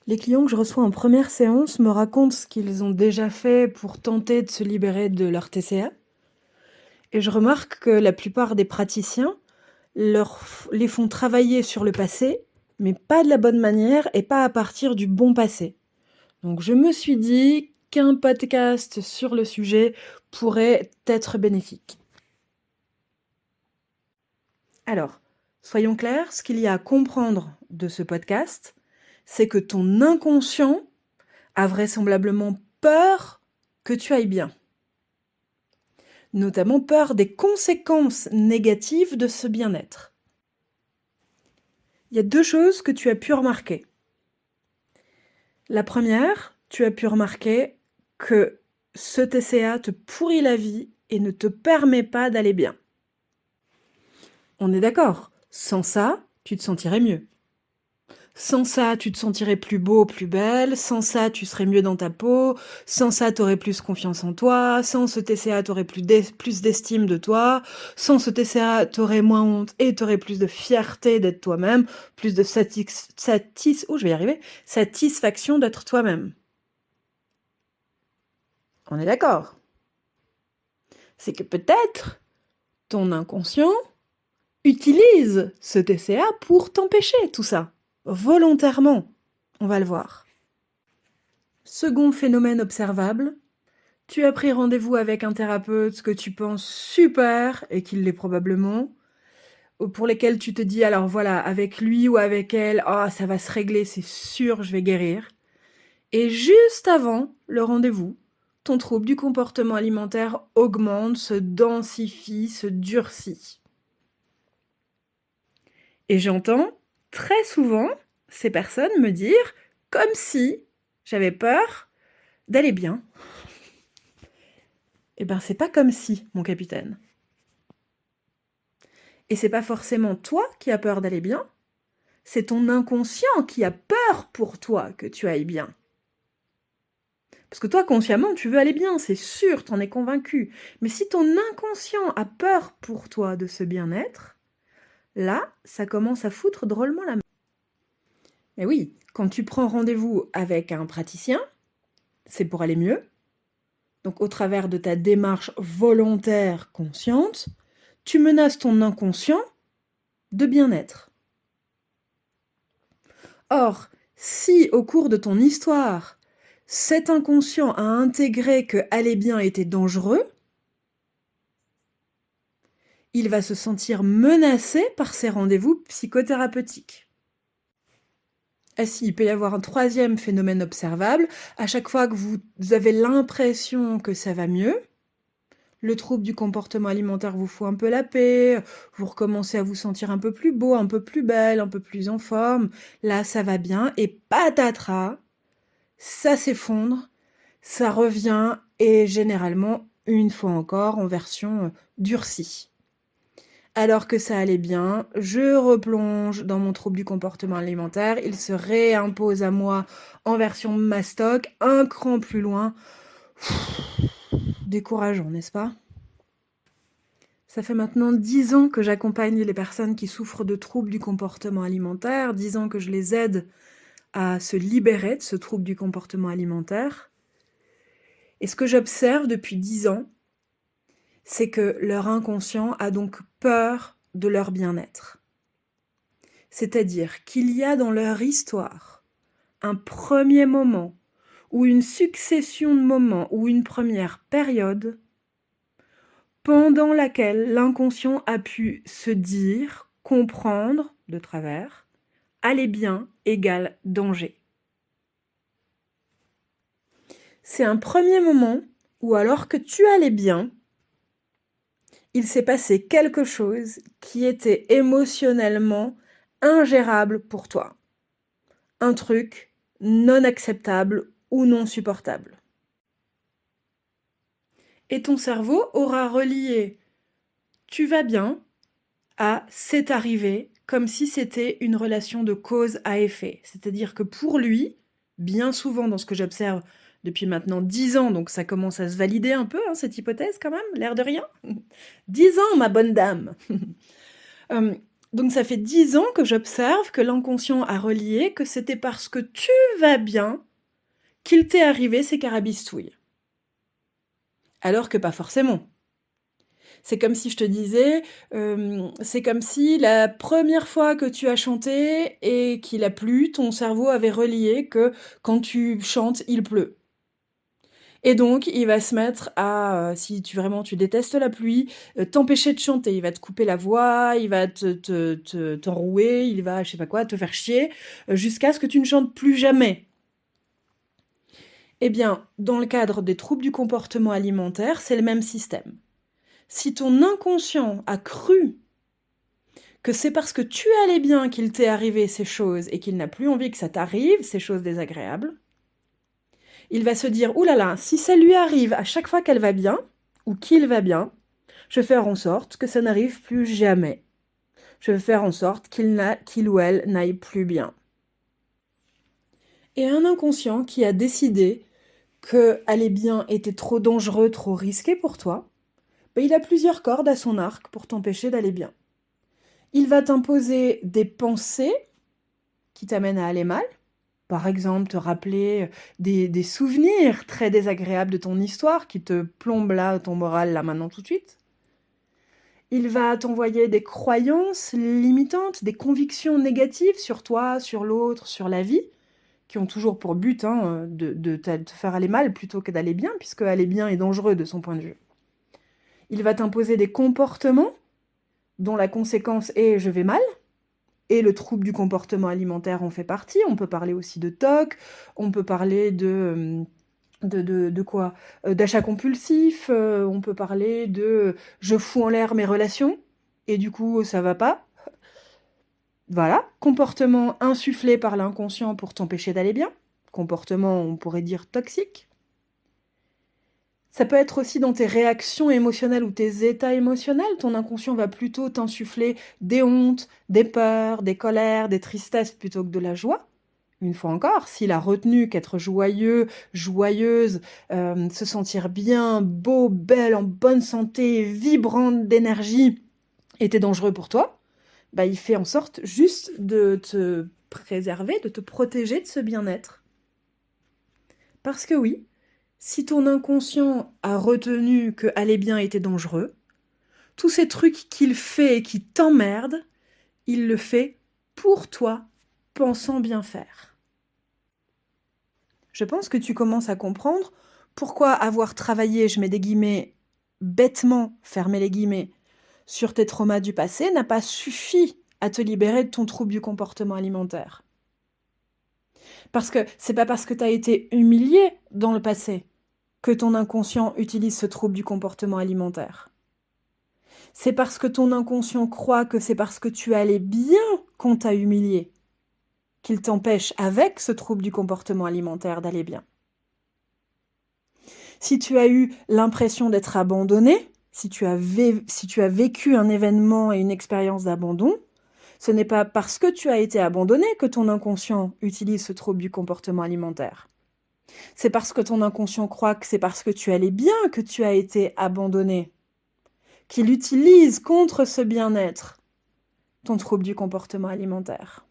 Les clients que je reçois en première séance me racontent ce qu'ils ont déjà fait pour tenter de se libérer de leur TCA. Et je remarque que la plupart des praticiens les font travailler sur le passé, mais pas de la bonne manière et pas à partir du bon passé. Donc je me suis dit qu'un podcast sur le sujet pourrait être bénéfique. Alors, soyons clairs, ce qu'il y a à comprendre de ce podcast, c'est que ton inconscient a vraisemblablement peur que tu ailles bien. Notamment peur des conséquences négatives de ce bien-être. Il y a 2 choses que tu as pu remarquer. La première, tu as pu remarquer que ce TCA te pourrit la vie et ne te permet pas d'aller bien. On est d'accord, sans ça, tu te sentirais mieux. Sans ça, tu te sentirais plus beau, plus belle. Sans ça, tu serais mieux dans ta peau. Sans ça, tu aurais plus confiance en toi. Sans ce TCA, tu aurais plus d'estime de toi. Sans ce TCA, tu aurais moins honte et tu aurais plus de fierté d'être toi-même, plus de satisfaction d'être toi-même. On est d'accord. C'est que peut-être ton inconscient utilise ce TCA pour t'empêcher tout ça. Volontairement, on va le voir. Second phénomène observable, tu as pris rendez-vous avec un thérapeute que tu penses super et qu'il l'est probablement, pour lesquels tu te dis alors voilà, avec lui ou avec elle, ça va se régler, c'est sûr, je vais guérir. Et juste avant le rendez-vous, ton trouble du comportement alimentaire augmente, se densifie, se durcit. Et j'entends très souvent ces personnes me dire comme si j'avais peur d'aller bien. Eh ben, c'est pas comme si, mon capitaine. Et c'est pas forcément toi qui as peur d'aller bien, c'est ton inconscient qui a peur pour toi que tu ailles bien. Parce que toi, consciemment, tu veux aller bien, c'est sûr, t'en es convaincu. Mais si ton inconscient a peur pour toi de ce bien-être, là, ça commence à foutre drôlement la main. Et oui, quand tu prends rendez-vous avec un praticien, c'est pour aller mieux. Donc au travers de ta démarche volontaire consciente, tu menaces ton inconscient de bien-être. Or, si au cours de ton histoire, cet inconscient a intégré que aller bien était dangereux, il va se sentir menacé par ces rendez-vous psychothérapeutiques. Ah si, il peut y avoir un troisième phénomène observable. À chaque fois que vous avez l'impression que ça va mieux, le trouble du comportement alimentaire vous fout un peu la paix, vous recommencez à vous sentir un peu plus beau, un peu plus belle, un peu plus en forme. Là, ça va bien et patatras, ça s'effondre, ça revient et généralement, une fois encore, en version durcie. Alors que ça allait bien, je replonge dans mon trouble du comportement alimentaire, il se réimpose à moi en version mastoc, un cran plus loin. Décourageant, n'est-ce pas ? Ça fait maintenant 10 ans que j'accompagne les personnes qui souffrent de troubles du comportement alimentaire, 10 ans que je les aide à se libérer de ce trouble du comportement alimentaire. Et ce que j'observe depuis 10 ans, c'est que leur inconscient a donc peur de leur bien-être. C'est-à-dire qu'il y a dans leur histoire un premier moment ou une succession de moments ou une première période pendant laquelle l'inconscient a pu se dire, comprendre de travers, aller bien égale danger. C'est un premier moment où alors que tu allais bien, il s'est passé quelque chose qui était émotionnellement ingérable pour toi. Un truc non acceptable ou non supportable. Et ton cerveau aura relié « tu vas bien » à « c'est arrivé » comme si c'était une relation de cause à effet. C'est-à-dire que pour lui, bien souvent dans ce que j'observe depuis maintenant 10 ans, donc ça commence à se valider un peu, cette hypothèse quand même, l'air de rien. 10 ans, ma bonne dame. Donc ça fait 10 ans que j'observe que l'inconscient a relié que c'était parce que tu vas bien qu'il t'est arrivé ces carabistouilles. Alors que pas forcément. C'est comme si je te disais, c'est comme si la première fois que tu as chanté et qu'il a plu, ton cerveau avait relié que quand tu chantes, il pleut. Et donc il va se mettre à, si tu détestes la pluie, t'empêcher de chanter. Il va te couper la voix, il va t'enrouer, il va, je sais pas quoi, te faire chier, jusqu'à ce que tu ne chantes plus jamais. Eh bien, dans le cadre des troubles du comportement alimentaire, c'est le même système. Si ton inconscient a cru que c'est parce que tu allais bien qu'il t'est arrivé ces choses et qu'il n'a plus envie que ça t'arrive, ces choses désagréables, il va se dire « Ouh là là, si ça lui arrive à chaque fois qu'elle va bien, ou qu'il va bien, je vais faire en sorte que ça n'arrive plus jamais. Je vais faire en sorte qu'il ou elle n'aille plus bien. » Et un inconscient qui a décidé que aller bien était trop dangereux, trop risqué pour toi, ben il a plusieurs cordes à son arc pour t'empêcher d'aller bien. Il va t'imposer des pensées qui t'amènent à aller mal. Par exemple, te rappeler des souvenirs très désagréables de ton histoire qui te plombent là, ton moral là maintenant tout de suite. Il va t'envoyer des croyances limitantes, des convictions négatives sur toi, sur l'autre, sur la vie, qui ont toujours pour but de te faire aller mal plutôt que d'aller bien, puisque aller bien est dangereux de son point de vue. Il va t'imposer des comportements dont la conséquence est « je vais mal », et le trouble du comportement alimentaire en fait partie. On peut parler aussi de TOC, on peut parler de quoi d'achat compulsif, on peut parler de je fous en l'air mes relations, et du coup ça va pas. Voilà, comportement insufflé par l'inconscient pour t'empêcher d'aller bien. Comportement, on pourrait dire, toxique. Ça peut être aussi dans tes réactions émotionnelles ou tes états émotionnels. Ton inconscient va plutôt t'insuffler des hontes, des peurs, des colères, des tristesses plutôt que de la joie. Une fois encore, s'il a retenu qu'être joyeux, joyeuse, se sentir bien, beau, belle, en bonne santé, vibrante d'énergie, était dangereux pour toi, bah, il fait en sorte juste de te préserver, de te protéger de ce bien-être. Parce que oui, si ton inconscient a retenu que aller bien était dangereux, tous ces trucs qu'il fait et qui t'emmerdent, il le fait pour toi, pensant bien faire. Je pense que tu commences à comprendre pourquoi avoir travaillé, je mets des guillemets, bêtement, fermez les guillemets, sur tes traumas du passé n'a pas suffi à te libérer de ton trouble du comportement alimentaire. Parce que c'est pas parce que tu as été humilié dans le passé que ton inconscient utilise ce trouble du comportement alimentaire. C'est parce que ton inconscient croit que c'est parce que tu allais bien qu'on t'a humilié qu'il t'empêche avec ce trouble du comportement alimentaire d'aller bien. Si tu as eu l'impression d'être abandonné, si tu as vécu un événement et une expérience d'abandon, ce n'est pas parce que tu as été abandonné que ton inconscient utilise ce trouble du comportement alimentaire. C'est parce que ton inconscient croit que c'est parce que tu allais bien que tu as été abandonné, qu'il utilise contre ce bien-être ton trouble du comportement alimentaire.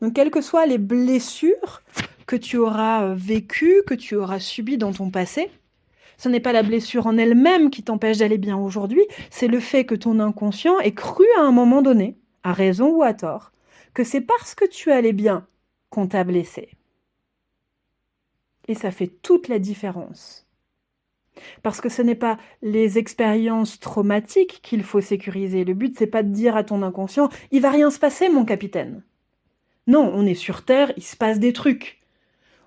Donc, quelles que soient les blessures que tu auras vécues, que tu auras subies dans ton passé, ce n'est pas la blessure en elle-même qui t'empêche d'aller bien aujourd'hui, c'est le fait que ton inconscient ait cru à un moment donné, à raison ou à tort, que c'est parce que tu allais bien qu'on t'a blessé. Et ça fait toute la différence. Parce que ce n'est pas les expériences traumatiques qu'il faut sécuriser. Le but, c'est pas de dire à ton inconscient « il va rien se passer, mon capitaine ». Non, on est sur Terre, il se passe des trucs.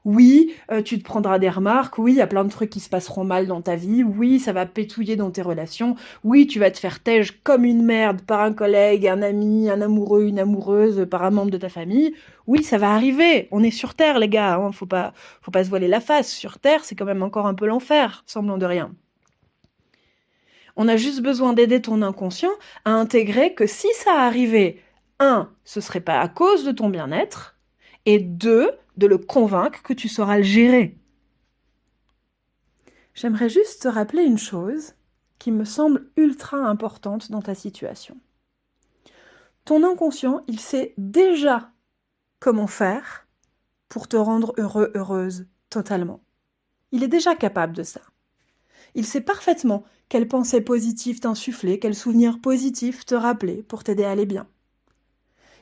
Oui, tu te prendras des remarques, oui, il y a plein de trucs qui se passeront mal dans ta vie, oui, ça va pétouiller dans tes relations, oui, tu vas te faire têche comme une merde par un collègue, un ami, un amoureux, une amoureuse, par un membre de ta famille. Oui, ça va arriver, on est sur Terre, les gars, hein, faut pas se voiler la face. Sur Terre, c'est quand même encore un peu l'enfer, semblant de rien. On a juste besoin d'aider ton inconscient à intégrer que si ça arrivait, 1, ce serait pas à cause de ton bien-être, et 2, de le convaincre que tu sauras le gérer. J'aimerais juste te rappeler une chose qui me semble ultra importante dans ta situation. Ton inconscient, il sait déjà comment faire pour te rendre heureux, heureuse, totalement. Il est déjà capable de ça. Il sait parfaitement quelles pensées positives t'insuffler, quels souvenirs positifs te rappeler pour t'aider à aller bien.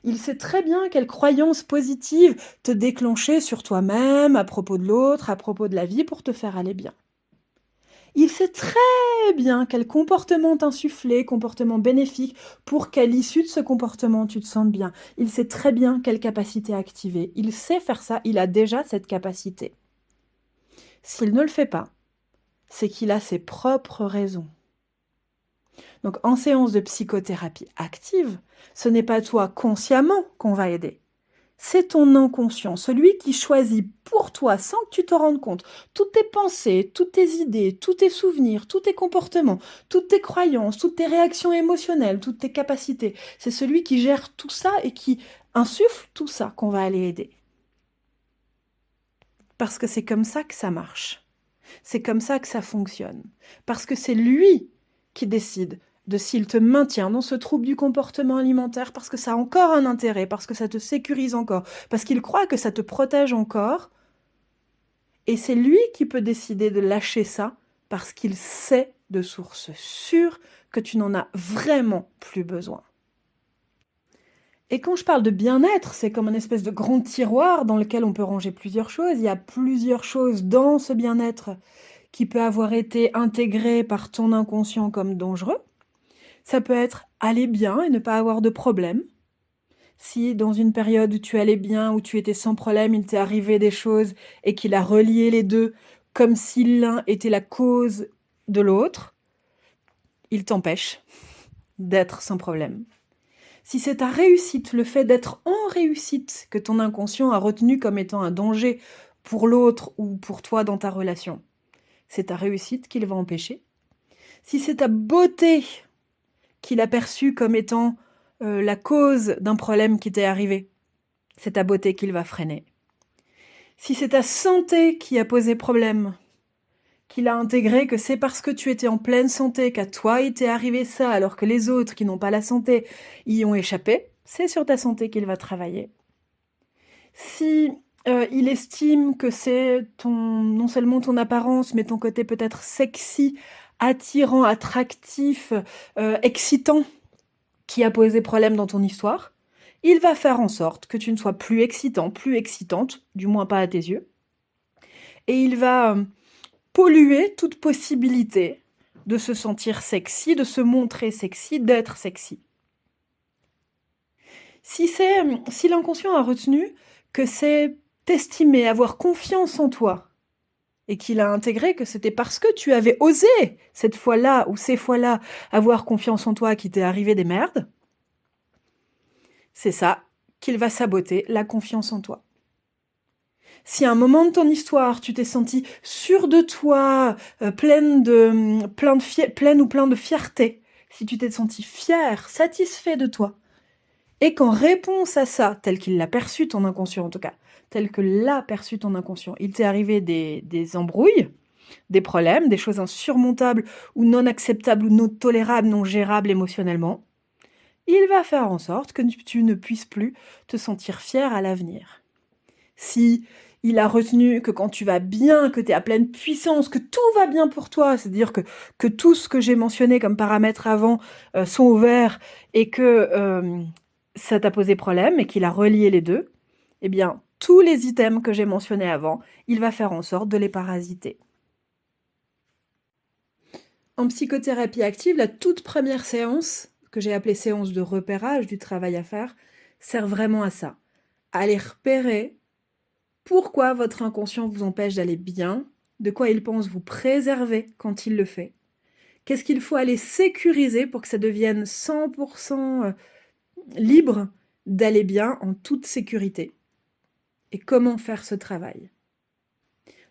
Il sait très bien quelles croyances positives te déclencher sur toi-même, à propos de l'autre, à propos de la vie pour te faire aller bien. Il sait très bien quel comportement t'insuffler, comportement bénéfique, pour qu'à l'issue de ce comportement, tu te sentes bien. Il sait très bien quelle capacité activer. Il sait faire ça, il a déjà cette capacité. S'il ne le fait pas, c'est qu'il a ses propres raisons. Donc en séance de psychothérapie active, ce n'est pas toi consciemment qu'on va aider. C'est ton inconscient, celui qui choisit pour toi, sans que tu te rendes compte, toutes tes pensées, toutes tes idées, tous tes souvenirs, tous tes comportements, toutes tes croyances, toutes tes réactions émotionnelles, toutes tes capacités. C'est celui qui gère tout ça et qui insuffle tout ça qu'on va aller aider. Parce que c'est comme ça que ça marche. C'est comme ça que ça fonctionne. Parce que c'est lui qui décide de s'il te maintient dans ce trouble du comportement alimentaire parce que ça a encore un intérêt, parce que ça te sécurise encore, parce qu'il croit que ça te protège encore. Et c'est lui qui peut décider de lâcher ça parce qu'il sait de source sûre que tu n'en as vraiment plus besoin. Et quand je parle de bien-être, c'est comme une espèce de grand tiroir dans lequel on peut ranger plusieurs choses. Il y a plusieurs choses dans ce bien-être qui peut avoir été intégré par ton inconscient comme dangereux. Ça peut être aller bien et ne pas avoir de problème. Si dans une période où tu allais bien, où tu étais sans problème, il t'est arrivé des choses et qu'il a relié les deux comme si l'un était la cause de l'autre, il t'empêche d'être sans problème. Si c'est ta réussite, le fait d'être en réussite que ton inconscient a retenu comme étant un danger pour l'autre ou pour toi dans ta relation, c'est ta réussite qu'il va empêcher. Si c'est ta beauté qu'il a perçue comme étant la cause d'un problème qui t'est arrivé, c'est ta beauté qu'il va freiner. Si c'est ta santé qui a posé problème, qu'il a intégré que c'est parce que tu étais en pleine santé qu'à toi il t'est arrivé ça alors que les autres qui n'ont pas la santé y ont échappé, c'est sur ta santé qu'il va travailler. Si il estime que c'est non seulement ton apparence, mais ton côté peut-être sexy, attirant, attractif, excitant, qui a posé problème dans ton histoire, il va faire en sorte que tu ne sois plus excitant, plus excitante, du moins pas à tes yeux, et il va polluer toute possibilité de se sentir sexy, de se montrer sexy, d'être sexy. Si l'inconscient a retenu que c'est t'estimer, avoir confiance en toi, et qu'il a intégré que c'était parce que tu avais osé, cette fois-là ou ces fois-là, avoir confiance en toi qu'il t'est arrivé des merdes, c'est ça qu'il va saboter la confiance en toi. Si à un moment de ton histoire, tu t'es senti sûre de toi, pleine ou plein de fierté, si tu t'es senti fier, satisfait de toi, et qu'en réponse à ça, tel qu'il l'a perçu ton inconscient en tout cas, tel que l'a perçu ton inconscient, il t'est arrivé des embrouilles, des problèmes, des choses insurmontables ou non acceptables ou non tolérables, non gérables émotionnellement, il va faire en sorte que tu ne puisses plus te sentir fier à l'avenir. Si il a retenu que quand tu vas bien, que tu es à pleine puissance, que tout va bien pour toi, c'est-à-dire que tout ce que j'ai mentionné comme paramètres avant sont ouverts et que ça t'a posé problème et qu'il a relié les deux, eh bien, tous les items que j'ai mentionnés avant, il va faire en sorte de les parasiter. En psychothérapie active, la toute première séance, que j'ai appelée séance de repérage du travail à faire, sert vraiment à ça. À aller repérer pourquoi votre inconscient vous empêche d'aller bien, de quoi il pense vous préserver quand il le fait. Qu'est-ce qu'il faut aller sécuriser pour que ça devienne 100% libre d'aller bien en toute sécurité. Et comment faire ce travail.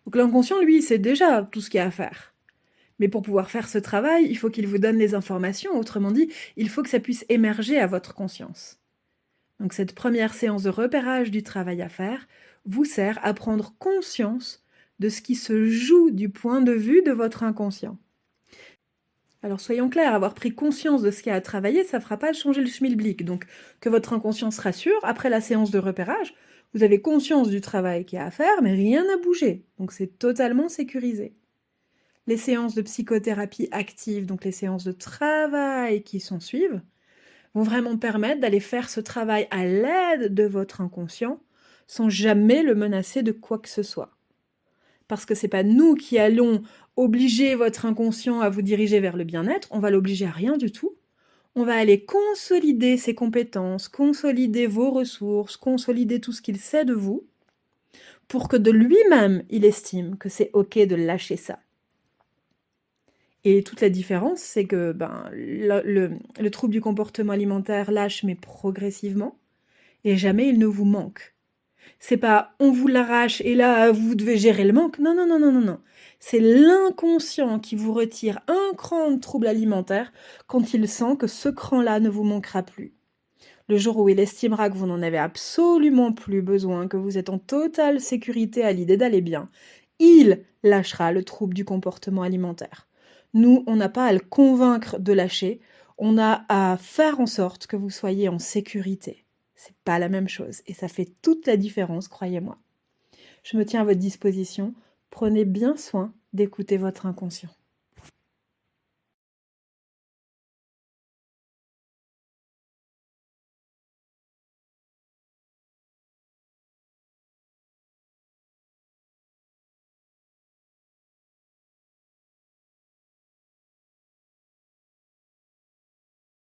Donc l'inconscient, lui, sait déjà tout ce qu'il y a à faire. Mais pour pouvoir faire ce travail, il faut qu'il vous donne les informations. Autrement dit, il faut que ça puisse émerger à votre conscience. Donc cette première séance de repérage du travail à faire vous sert à prendre conscience de ce qui se joue du point de vue de votre inconscient. Alors soyons clairs, avoir pris conscience de ce qu'il y a à travailler, ça ne fera pas changer le schmilblick. Donc que votre inconscient se rassure, après la séance de repérage, vous avez conscience du travail qu'il y a à faire, mais rien n'a bougé. Donc c'est totalement sécurisé. Les séances de psychothérapie active, donc les séances de travail qui s'en suivent, vont vraiment permettre d'aller faire ce travail à l'aide de votre inconscient sans jamais le menacer de quoi que ce soit. Parce que c'est pas nous qui allons obliger votre inconscient à vous diriger vers le bien-être, on va l'obliger à rien du tout. On va aller consolider ses compétences, consolider vos ressources, consolider tout ce qu'il sait de vous, pour que de lui-même, il estime que c'est OK de lâcher ça. Et toute la différence, c'est que le trouble du comportement alimentaire lâche, mais progressivement, et jamais il ne vous manque. C'est pas on vous l'arrache et là vous devez gérer le manque. Non, non, non, non, non, non. C'est l'inconscient qui vous retire un cran de trouble alimentaire quand il sent que ce cran-là ne vous manquera plus. Le jour où il estimera que vous n'en avez absolument plus besoin, que vous êtes en totale sécurité à l'idée d'aller bien, il lâchera le trouble du comportement alimentaire. Nous, on n'a pas à le convaincre de lâcher, on a à faire en sorte que vous soyez en sécurité. C'est pas la même chose et ça fait toute la différence, croyez-moi. Je me tiens à votre disposition. Prenez bien soin d'écouter votre inconscient.